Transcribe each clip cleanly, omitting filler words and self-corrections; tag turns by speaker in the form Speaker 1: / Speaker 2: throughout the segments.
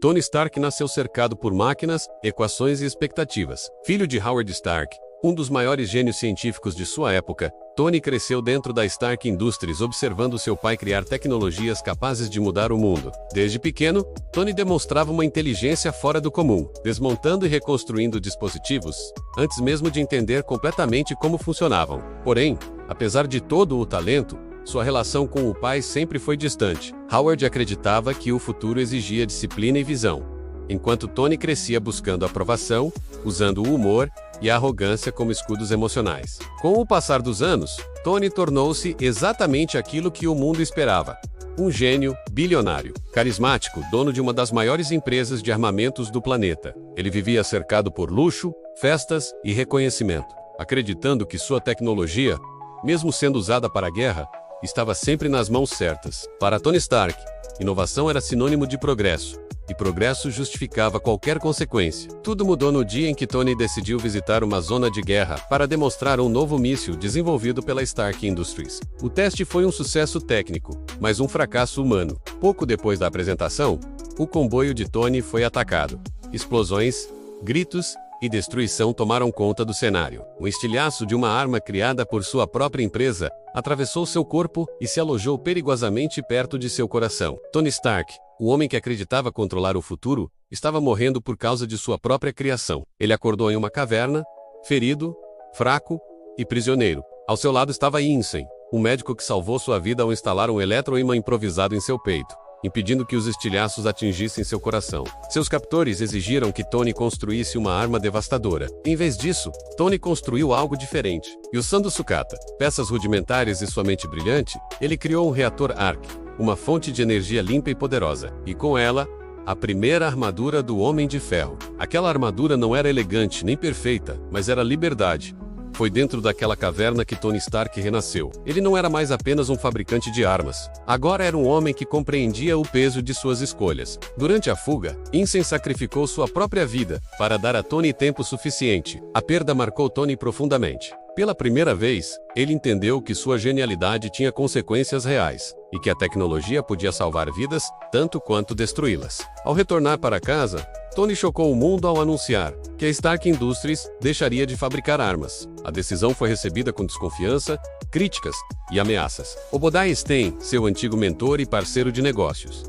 Speaker 1: Tony Stark nasceu cercado por máquinas, equações e expectativas. Filho de Howard Stark, um dos maiores gênios científicos de sua época, Tony cresceu dentro da Stark Industries observando seu pai criar tecnologias capazes de mudar o mundo. Desde pequeno, Tony demonstrava uma inteligência fora do comum, desmontando e reconstruindo dispositivos, antes mesmo de entender completamente como funcionavam. Porém, apesar de todo o talento, sua relação com o pai sempre foi distante. Howard acreditava que o futuro exigia disciplina e visão, enquanto Tony crescia buscando aprovação, usando o humor e a arrogância como escudos emocionais. Com o passar dos anos, Tony tornou-se exatamente aquilo que o mundo esperava: um gênio bilionário, carismático, dono de uma das maiores empresas de armamentos do planeta. Ele vivia cercado por luxo, festas e reconhecimento, acreditando que sua tecnologia, mesmo sendo usada para a guerra, estava sempre nas mãos certas. Para Tony Stark, inovação era sinônimo de progresso, e progresso justificava qualquer consequência. Tudo mudou no dia em que Tony decidiu visitar uma zona de guerra para demonstrar um novo míssil desenvolvido pela Stark Industries. O teste foi um sucesso técnico, mas um fracasso humano. Pouco depois da apresentação, o comboio de Tony foi atacado. Explosões, gritos e destruição tomaram conta do cenário. O estilhaço de uma arma criada por sua própria empresa atravessou seu corpo e se alojou perigosamente perto de seu coração. Tony Stark, o homem que acreditava controlar o futuro, estava morrendo por causa de sua própria criação. Ele acordou em uma caverna, ferido, fraco e prisioneiro. Ao seu lado estava Yinsen, um médico que salvou sua vida ao instalar um eletroímã improvisado em seu peito, impedindo que os estilhaços atingissem seu coração. Seus captores exigiram que Tony construísse uma arma devastadora. Em vez disso, Tony construiu algo diferente. E usando sucata, peças rudimentares e sua mente brilhante, ele criou um reator Arc, uma fonte de energia limpa e poderosa. E com ela, a primeira armadura do Homem de Ferro. Aquela armadura não era elegante nem perfeita, mas era liberdade. Foi dentro daquela caverna que Tony Stark renasceu. Ele não era mais apenas um fabricante de armas. Agora era um homem que compreendia o peso de suas escolhas. Durante a fuga, Yinsen sacrificou sua própria vida para dar a Tony tempo suficiente. A perda marcou Tony profundamente. Pela primeira vez, ele entendeu que sua genialidade tinha consequências reais, e que a tecnologia podia salvar vidas, tanto quanto destruí-las. Ao retornar para casa, Tony chocou o mundo ao anunciar que a Stark Industries deixaria de fabricar armas. A decisão foi recebida com desconfiança, críticas e ameaças. Obadiah Stane, seu antigo mentor e parceiro de negócios,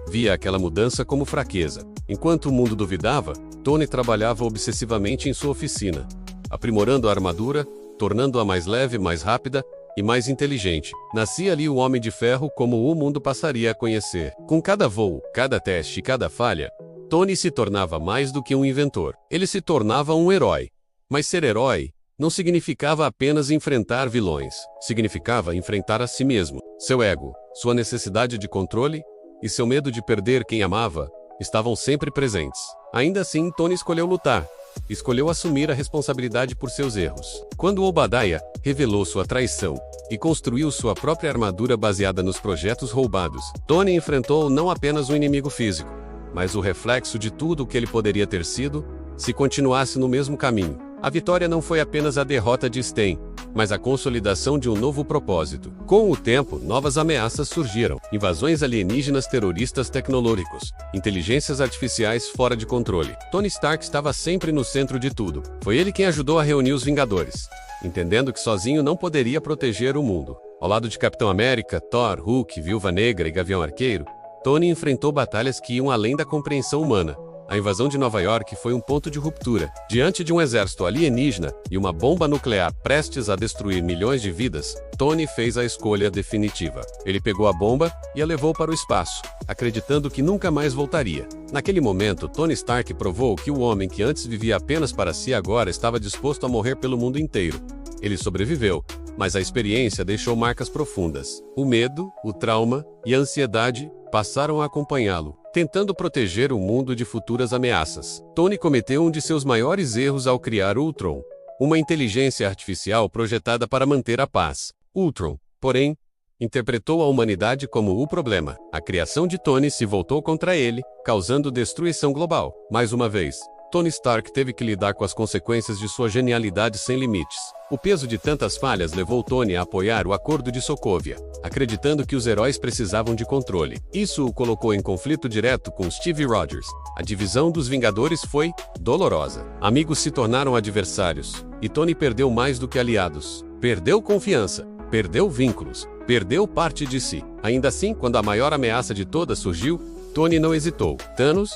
Speaker 1: via aquela mudança como fraqueza. Enquanto o mundo duvidava, Tony trabalhava obsessivamente em sua oficina, aprimorando a armadura, tornando-a mais leve, mais rápida e mais inteligente. Nascia ali o Homem de Ferro como o mundo passaria a conhecer. Com cada voo, cada teste e cada falha, Tony se tornava mais do que um inventor. Ele se tornava um herói. Mas ser herói não significava apenas enfrentar vilões. Significava enfrentar a si mesmo. Seu ego, sua necessidade de controle e seu medo de perder quem amava estavam sempre presentes. Ainda assim, Tony escolheu lutar. Escolheu assumir a responsabilidade por seus erros. Quando Obadiah revelou sua traição e construiu sua própria armadura baseada nos projetos roubados, Tony enfrentou não apenas um inimigo físico, mas o reflexo de tudo o que ele poderia ter sido se continuasse no mesmo caminho. A vitória não foi apenas a derrota de Stane, mas a consolidação de um novo propósito. Com o tempo, novas ameaças surgiram: invasões alienígenas, terroristas tecnológicos, inteligências artificiais fora de controle. Tony Stark estava sempre no centro de tudo. Foi ele quem ajudou a reunir os Vingadores, entendendo que sozinho não poderia proteger o mundo. Ao lado de Capitão América, Thor, Hulk, Viúva Negra e Gavião Arqueiro, Tony enfrentou batalhas que iam além da compreensão humana. A invasão de Nova York foi um ponto de ruptura. Diante de um exército alienígena e uma bomba nuclear prestes a destruir milhões de vidas, Tony fez a escolha definitiva. Ele pegou a bomba e a levou para o espaço, acreditando que nunca mais voltaria. Naquele momento, Tony Stark provou que o homem que antes vivia apenas para si agora estava disposto a morrer pelo mundo inteiro. Ele sobreviveu, mas a experiência deixou marcas profundas. O medo, o trauma e a ansiedade passaram a acompanhá-lo, tentando proteger o mundo de futuras ameaças. Tony cometeu um de seus maiores erros ao criar Ultron, uma inteligência artificial projetada para manter a paz. Ultron, porém, interpretou a humanidade como o problema. A criação de Tony se voltou contra ele, causando destruição global. Mais uma vez, Tony Stark teve que lidar com as consequências de sua genialidade sem limites. O peso de tantas falhas levou Tony a apoiar o Acordo de Sokovia, acreditando que os heróis precisavam de controle. Isso o colocou em conflito direto com Steve Rogers. A divisão dos Vingadores foi dolorosa. Amigos se tornaram adversários, e Tony perdeu mais do que aliados. Perdeu confiança, perdeu vínculos, perdeu parte de si. Ainda assim, quando a maior ameaça de todas surgiu, Tony não hesitou. Thanos,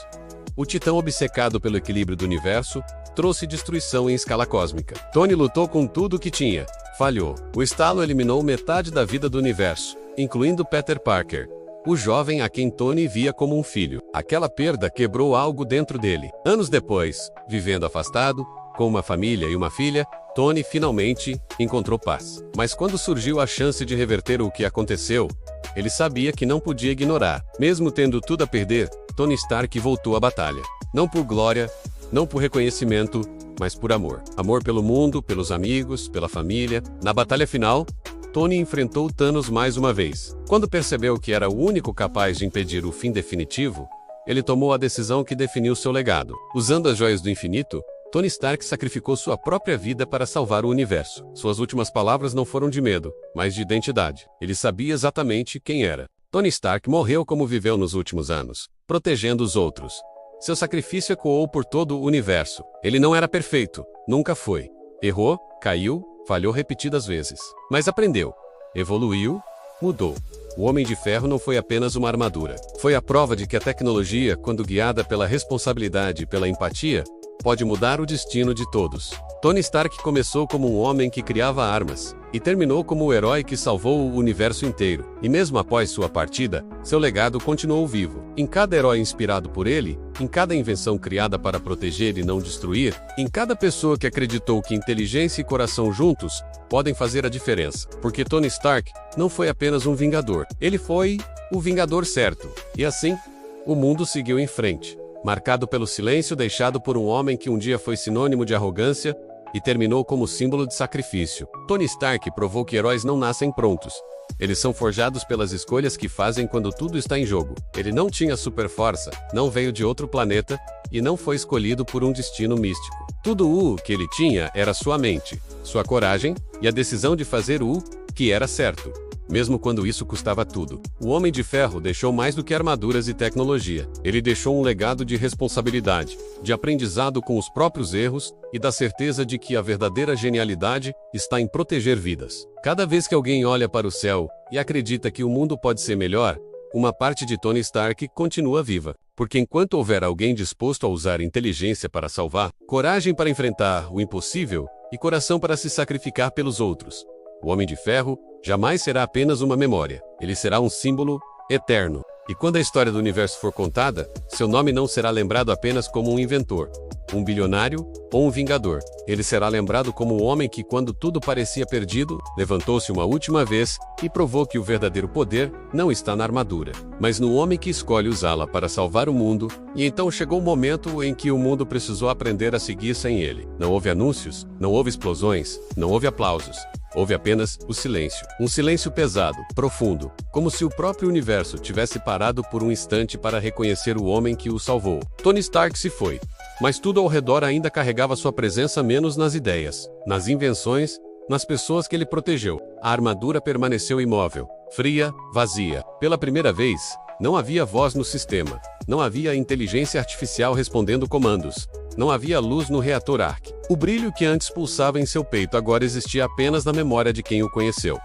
Speaker 1: o titã obcecado pelo equilíbrio do universo, trouxe destruição em escala cósmica. Tony lutou com tudo o que tinha. Falhou. O estalo eliminou metade da vida do universo, incluindo Peter Parker, o jovem a quem Tony via como um filho. Aquela perda quebrou algo dentro dele. Anos depois, vivendo afastado, com uma família e uma filha, Tony finalmente encontrou paz. Mas quando surgiu a chance de reverter o que aconteceu, ele sabia que não podia ignorar. Mesmo tendo tudo a perder, Tony Stark voltou à batalha. Não por glória, não por reconhecimento, mas por amor. Amor pelo mundo, pelos amigos, pela família. Na batalha final, Tony enfrentou Thanos mais uma vez. Quando percebeu que era o único capaz de impedir o fim definitivo, ele tomou a decisão que definiu seu legado. Usando as joias do infinito, Tony Stark sacrificou sua própria vida para salvar o universo. Suas últimas palavras não foram de medo, mas de identidade. Ele sabia exatamente quem era. Tony Stark morreu como viveu nos últimos anos, protegendo os outros. Seu sacrifício ecoou por todo o universo. Ele não era perfeito, nunca foi. Errou, caiu, falhou repetidas vezes. Mas aprendeu, evoluiu, mudou. O Homem de Ferro não foi apenas uma armadura. Foi a prova de que a tecnologia, quando guiada pela responsabilidade e pela empatia, pode mudar o destino de todos. Tony Stark começou como um homem que criava armas, e terminou como o herói que salvou o universo inteiro. E mesmo após sua partida, seu legado continuou vivo. Em cada herói inspirado por ele, em cada invenção criada para proteger e não destruir, em cada pessoa que acreditou que inteligência e coração juntos podem fazer a diferença. Porque Tony Stark não foi apenas um vingador, ele foi o vingador certo. E assim, o mundo seguiu em frente, marcado pelo silêncio deixado por um homem que um dia foi sinônimo de arrogância e terminou como símbolo de sacrifício. Tony Stark provou que heróis não nascem prontos. Eles são forjados pelas escolhas que fazem quando tudo está em jogo. Ele não tinha super força, não veio de outro planeta e não foi escolhido por um destino místico. Tudo o que ele tinha era sua mente, sua coragem e a decisão de fazer o que era certo, mesmo quando isso custava tudo. O Homem de Ferro deixou mais do que armaduras e tecnologia. Ele deixou um legado de responsabilidade, de aprendizado com os próprios erros e da certeza de que a verdadeira genialidade está em proteger vidas. Cada vez que alguém olha para o céu e acredita que o mundo pode ser melhor, uma parte de Tony Stark continua viva. Porque enquanto houver alguém disposto a usar inteligência para salvar, coragem para enfrentar o impossível e coração para se sacrificar pelos outros, o Homem de Ferro jamais será apenas uma memória. Ele será um símbolo eterno. E quando a história do universo for contada, seu nome não será lembrado apenas como um inventor, um bilionário ou um vingador. Ele será lembrado como o homem que, quando tudo parecia perdido, levantou-se uma última vez e provou que o verdadeiro poder não está na armadura, mas no homem que escolhe usá-la para salvar o mundo. E então chegou o momento em que o mundo precisou aprender a seguir sem ele. Não houve anúncios, não houve explosões, não houve aplausos. Houve apenas o silêncio. Um silêncio pesado, profundo, como se o próprio universo tivesse parado por um instante para reconhecer o homem que o salvou. Tony Stark se foi, mas tudo ao redor ainda carregava sua presença, menos nas ideias, nas invenções, nas pessoas que ele protegeu. A armadura permaneceu imóvel, fria, vazia. Pela primeira vez, não havia voz no sistema. Não havia inteligência artificial respondendo comandos. Não havia luz no reator Ark. O brilho que antes pulsava em seu peito agora existia apenas na memória de quem o conheceu.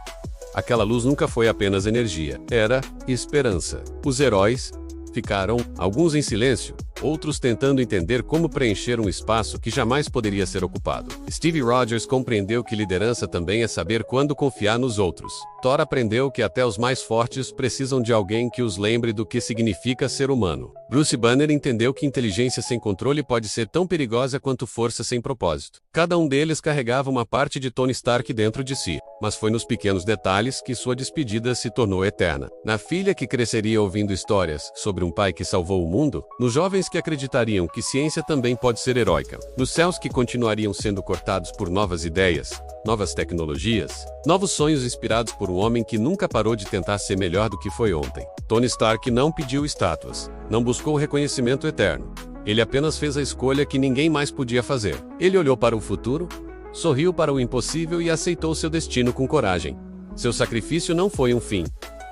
Speaker 1: Aquela luz nunca foi apenas energia. Era esperança. Os heróis ficaram, alguns em silêncio, outros tentando entender como preencher um espaço que jamais poderia ser ocupado. Steve Rogers compreendeu que liderança também é saber quando confiar nos outros. Thor aprendeu que até os mais fortes precisam de alguém que os lembre do que significa ser humano. Bruce Banner entendeu que inteligência sem controle pode ser tão perigosa quanto força sem propósito. Cada um deles carregava uma parte de Tony Stark dentro de si, mas foi nos pequenos detalhes que sua despedida se tornou eterna. Na filha que cresceria ouvindo histórias sobre um pai que salvou o mundo, nos jovens que acreditariam que ciência também pode ser heróica, nos céus que continuariam sendo cortados por novas ideias, novas tecnologias, novos sonhos inspirados por um homem que nunca parou de tentar ser melhor do que foi ontem. Tony Stark não pediu estátuas, não buscou reconhecimento eterno. Ele apenas fez a escolha que ninguém mais podia fazer. Ele olhou para o futuro, sorriu para o impossível e aceitou seu destino com coragem. Seu sacrifício não foi um fim.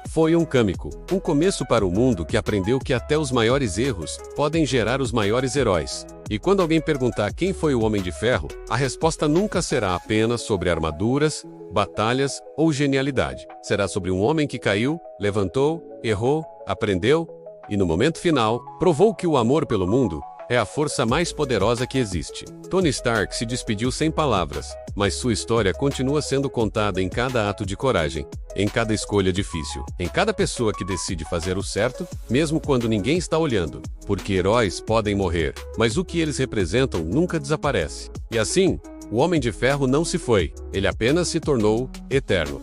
Speaker 1: Foi um câmico, um começo para o mundo que aprendeu que até os maiores erros podem gerar os maiores heróis. E quando alguém perguntar quem foi o Homem de Ferro, a resposta nunca será apenas sobre armaduras, batalhas ou genialidade. Será sobre um homem que caiu, levantou, errou, aprendeu e, no momento final, provou que o amor pelo mundo é a força mais poderosa que existe. Tony Stark se despediu sem palavras, mas sua história continua sendo contada em cada ato de coragem, em cada escolha difícil, em cada pessoa que decide fazer o certo, mesmo quando ninguém está olhando. Porque heróis podem morrer, mas o que eles representam nunca desaparece. E assim, o Homem de Ferro não se foi, ele apenas se tornou eterno.